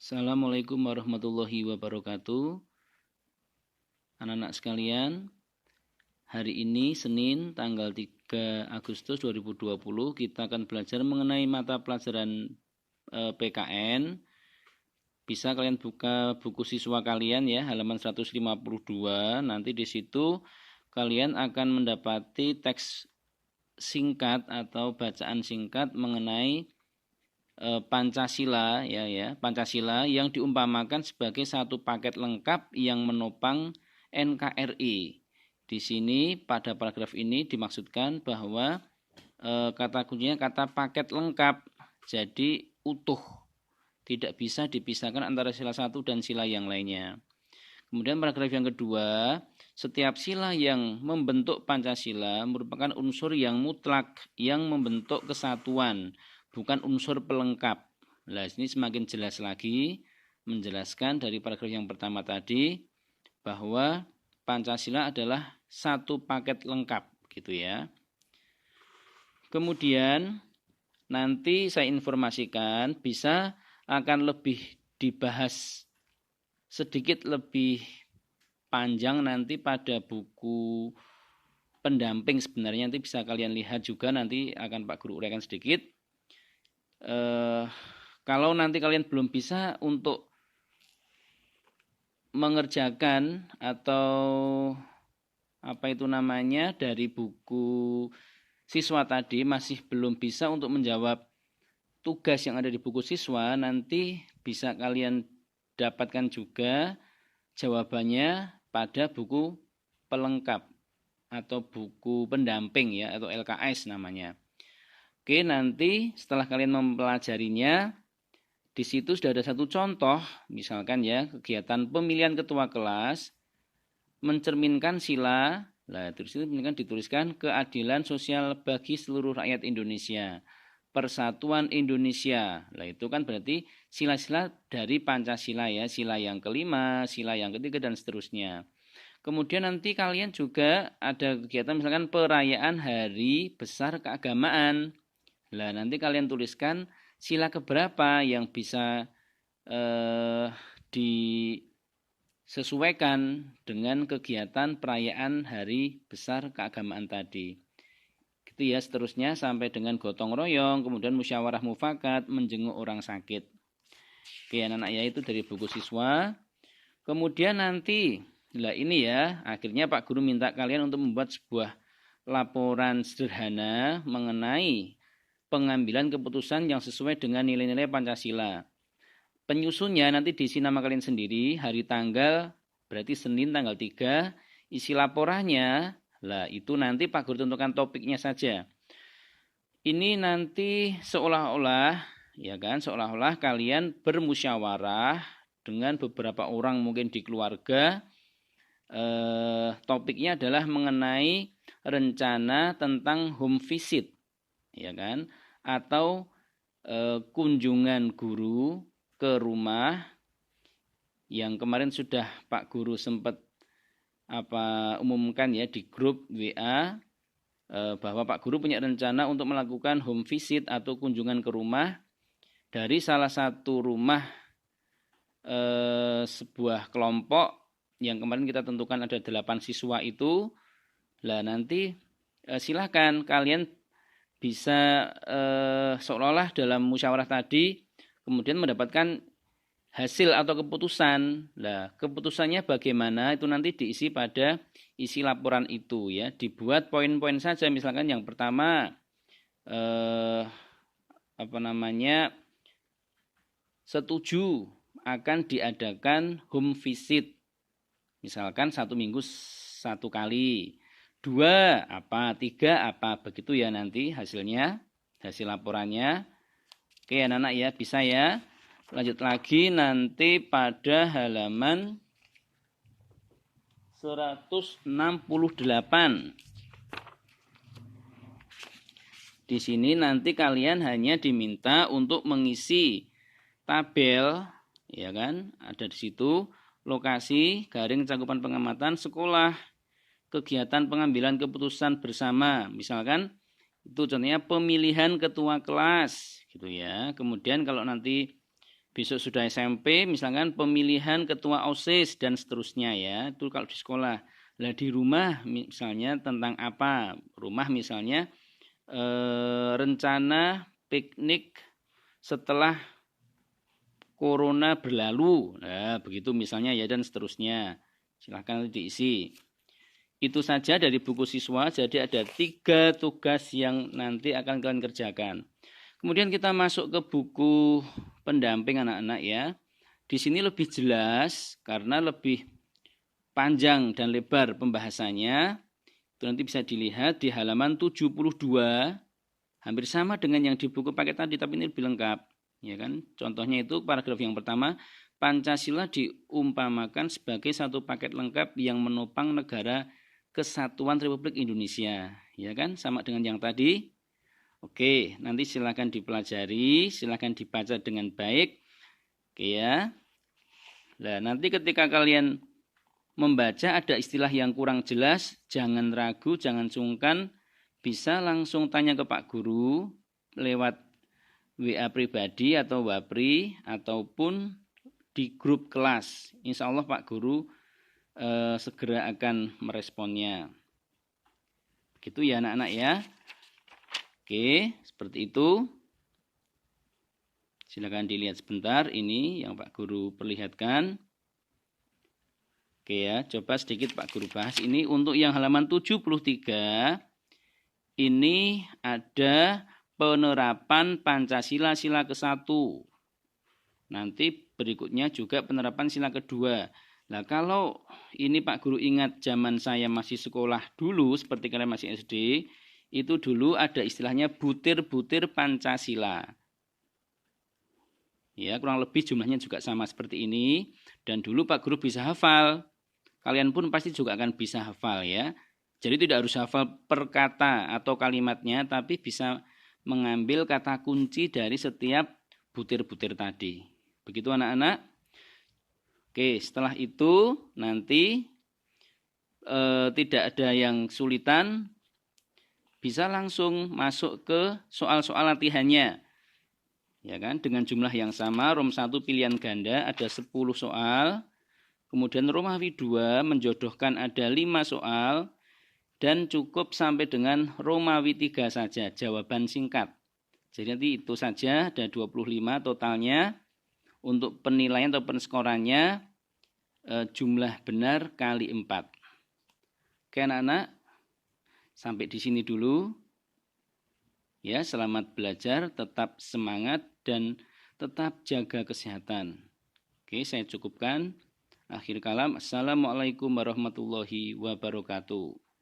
Assalamualaikum warahmatullahi wabarakatuh. Anak-anak sekalian, hari ini Senin tanggal 3 Agustus 2020 kita akan belajar mengenai mata pelajaran PKN. Bisa kalian buka buku siswa kalian ya, halaman 152. Nanti di situ kalian akan mendapati teks singkat atau bacaan singkat mengenai Pancasila Pancasila yang diumpamakan sebagai satu paket lengkap yang menopang NKRI. Di sini pada paragraf ini dimaksudkan bahwa kata kuncinya kata paket lengkap, jadi utuh, tidak bisa dipisahkan antara sila satu dan sila yang lainnya. Kemudian paragraf yang kedua, setiap sila yang membentuk Pancasila merupakan unsur yang mutlak yang membentuk kesatuan, bukan unsur pelengkap. Nah, ini semakin jelas lagi menjelaskan dari paragraf yang pertama tadi bahwa Pancasila adalah satu paket lengkap, gitu ya. Kemudian nanti saya informasikan bisa akan lebih dibahas sedikit lebih panjang nanti pada buku pendamping, sebenarnya nanti bisa kalian lihat juga, nanti akan Pak Guru uraikan sedikit. Kalau nanti kalian belum bisa untuk mengerjakan atau dari buku siswa tadi masih belum bisa untuk menjawab tugas yang ada di buku siswa, nanti bisa kalian dapatkan juga jawabannya pada buku pelengkap atau buku pendamping ya, atau LKS namanya. Oke, nanti setelah kalian mempelajarinya, di situ sudah ada satu contoh, misalkan ya, kegiatan pemilihan ketua kelas mencerminkan sila. Nah, terus itu dituliskan keadilan sosial bagi seluruh rakyat Indonesia, persatuan Indonesia. Nah, itu kan berarti sila-sila dari Pancasila ya, sila yang kelima, sila yang ketiga dan seterusnya. Kemudian nanti kalian juga ada kegiatan misalkan perayaan Hari Besar Keagamaan. Nah, nanti kalian tuliskan sila keberapa yang bisa disesuaikan dengan kegiatan perayaan Hari Besar Keagamaan tadi. Gitu ya, seterusnya sampai dengan gotong royong, kemudian musyawarah mufakat, menjenguk orang sakit. Oke, anak-anak ya, itu dari buku siswa. Kemudian nanti, ini ya, akhirnya Pak Guru minta kalian untuk membuat sebuah laporan sederhana mengenai pengambilan keputusan yang sesuai dengan nilai-nilai Pancasila. Penyusunnya nanti diisi nama kalian sendiri, hari tanggal, berarti Senin tanggal 3, isi laporannya, itu nanti Pak Guru tentukan topiknya saja. Ini nanti seolah-olah kalian bermusyawarah dengan beberapa orang mungkin di keluarga. Topiknya adalah mengenai rencana tentang home visit, ya kan? Atau kunjungan guru ke rumah yang kemarin sudah Pak Guru sempat umumkan ya di grup WA bahwa Pak Guru punya rencana untuk melakukan home visit atau kunjungan ke rumah dari salah satu rumah sebuah kelompok yang kemarin kita tentukan ada 8 siswa itu. Lah nanti silahkan kalian bisa seolah-olah dalam musyawarah tadi kemudian mendapatkan hasil atau keputusan. Nah, keputusannya bagaimana itu nanti diisi pada isi laporan itu ya. Dibuat poin-poin saja, misalkan yang pertama setuju akan diadakan home visit. Misalkan 1 minggu 1 kali. 2 apa, 3 apa, begitu ya nanti hasilnya, hasil laporannya. Oke anak-anak ya, bisa ya. Lanjut lagi nanti pada halaman 168. Di sini nanti kalian hanya diminta untuk mengisi tabel, ya kan? Ada di situ lokasi, garing cakupan pengamatan, sekolah, kegiatan pengambilan keputusan bersama, misalkan itu contohnya pemilihan ketua kelas gitu ya. Kemudian kalau nanti Besok sudah SMP, misalkan pemilihan ketua OSIS dan seterusnya ya. Itu kalau di sekolah. Lah di rumah misalnya tentang apa? Rumah misalnya rencana piknik setelah corona berlalu. Nah, begitu misalnya ya dan seterusnya. Silahkan diisi. Itu saja dari buku siswa. Jadi ada 3 tugas yang nanti akan kalian kerjakan. Kemudian kita masuk ke buku pendamping anak-anak ya. Di sini lebih jelas karena lebih panjang dan lebar pembahasannya. Itu nanti bisa dilihat di halaman 72. Hampir sama dengan yang di buku paket tadi, tapi ini lebih lengkap. Ya kan? Contohnya itu paragraf yang pertama, Pancasila diumpamakan sebagai satu paket lengkap yang menopang negara Kesatuan Republik Indonesia. Ya kan? Sama dengan yang tadi. Oke, nanti silakan dipelajari, silakan dibaca dengan baik. Oke ya. Nah, nanti ketika kalian membaca ada istilah yang kurang jelas, jangan ragu, jangan sungkan, bisa langsung tanya ke Pak Guru lewat WA pribadi atau Wapri ataupun di grup kelas. Insya Allah Pak Guru segera akan meresponnya. Begitu ya anak-anak ya. Oke, seperti itu. Silakan dilihat sebentar ini yang Pak Guru perlihatkan. Oke ya, coba sedikit Pak Guru bahas ini untuk yang halaman 73. Ini ada penerapan Pancasila sila ke-1. Nanti berikutnya juga penerapan sila kedua. Nah, kalau ini Pak Guru ingat zaman saya masih sekolah dulu, seperti kalian masih SD, itu dulu ada istilahnya butir-butir Pancasila. Ya, kurang lebih jumlahnya juga sama seperti ini. Dan dulu Pak Guru bisa hafal. Kalian pun pasti juga akan bisa hafal ya. Jadi tidak harus hafal per kata atau kalimatnya, tapi bisa mengambil kata kunci dari setiap butir-butir tadi. Begitu anak-anak. Oke, setelah itu nanti tidak ada yang sulitan, bisa langsung masuk ke soal-soal latihannya. Ya kan, dengan jumlah yang sama, Rom 1 pilihan ganda ada 10 soal. Kemudian Romawi 2 menjodohkan ada 5 soal. Dan cukup sampai dengan Romawi 3 saja, jawaban singkat. Jadi nanti itu saja, ada 25 totalnya. Untuk penilaian atau penskorannya, jumlah benar kali 4. Oke anak-anak, sampai di sini dulu. Ya, selamat belajar, tetap semangat, dan tetap jaga kesehatan. Oke, saya cukupkan. Akhir kalam, Assalamualaikum warahmatullahi wabarakatuh.